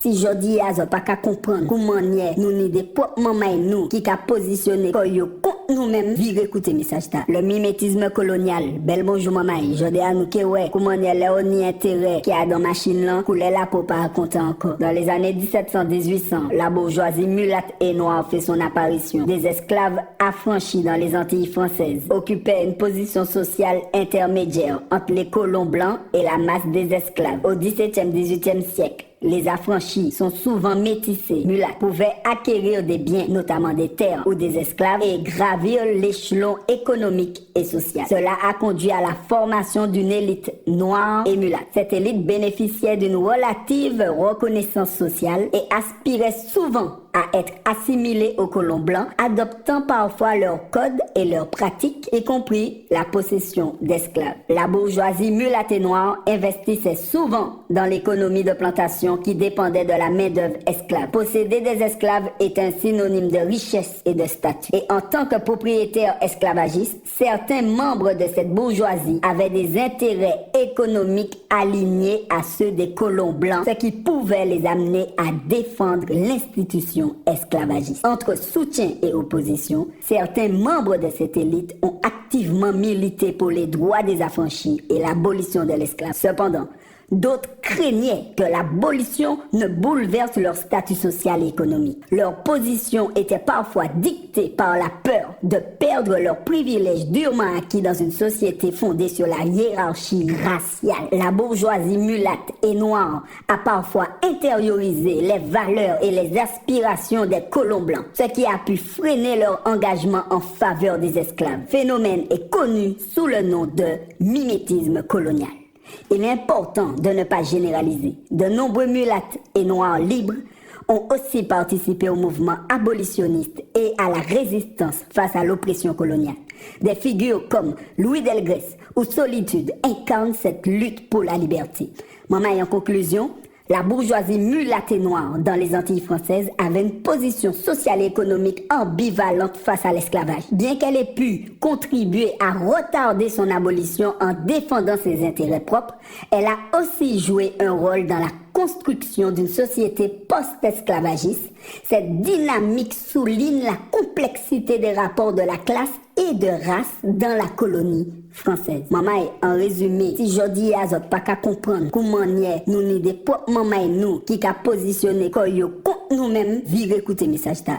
Si jodi a zo pas qu'à comprendre comment nous ni des propres maman nous qui a positionné koyo contre nous-mêmes vire écouter message ta. Le mimétisme colonial. Bel bonjour maman. Jodi a nous que ouais comment là ni intérêt qui a dans machine là couler la pour pas raconter encore. Dans les années 1700-1800, la bourgeoisie mulatte et noire fait son apparition. Des esclaves affranchis dans les Antilles françaises occupaient une position sociale intermédiaire entre les colons blancs et la masse des esclaves. Au XVIIe-XVIIIe siècle, les affranchis sont souvent métissés. Mulattes pouvaient acquérir des biens, notamment des terres ou des esclaves, et gravir l'échelon économique et social. Cela a conduit à la formation d'une élite noire et mulatte. Cette élite bénéficiait d'une relative reconnaissance sociale et aspirait souvent à être assimilés aux colons blancs, adoptant parfois leurs codes et leurs pratiques, y compris la possession d'esclaves. La bourgeoisie mulatte et noire investissait souvent dans l'économie de plantation qui dépendait de la main-d'œuvre esclave. Posséder des esclaves est un synonyme de richesse et de statut. Et en tant que propriétaires esclavagistes, certains membres de cette bourgeoisie avaient des intérêts économiques alignés à ceux des colons blancs, ce qui pouvait les amener à défendre l'institution esclavagiste. Entre soutien et opposition, certains membres de cette élite ont activement milité pour les droits des affranchis et l'abolition de l'esclave. Cependant, d'autres craignaient que l'abolition ne bouleverse leur statut social et économique. Leur position était parfois dictée par la peur de perdre leurs privilèges durement acquis dans une société fondée sur la hiérarchie raciale. La bourgeoisie mulatte et noire a parfois intériorisé les valeurs et les aspirations des colons blancs, ce qui a pu freiner leur engagement en faveur des esclaves. Phénomène est connu sous le nom de mimétisme colonial. Il est important de ne pas généraliser. De nombreux mulattes et noirs libres ont aussi participé au mouvement abolitionniste et à la résistance face à l'oppression coloniale. Des figures comme Louis Delgrès ou Solitude incarnent cette lutte pour la liberté. Maman, en conclusion, la bourgeoisie mulatte et noire dans les Antilles françaises avait une position sociale et économique ambivalente face à l'esclavage. Bien qu'elle ait pu contribuer à retarder son abolition en défendant ses intérêts propres, elle a aussi joué un rôle dans la construction d'une société post-esclavagiste. Cette dynamique souligne la complexité des rapports de la classe et de race dans la colonie française. Maman, en résumé, si jodi a zot pas qu'à comprendre comment nous ni des propres maman nous qui a positionné koyo contre nous-mêmes, vire écouter message ta.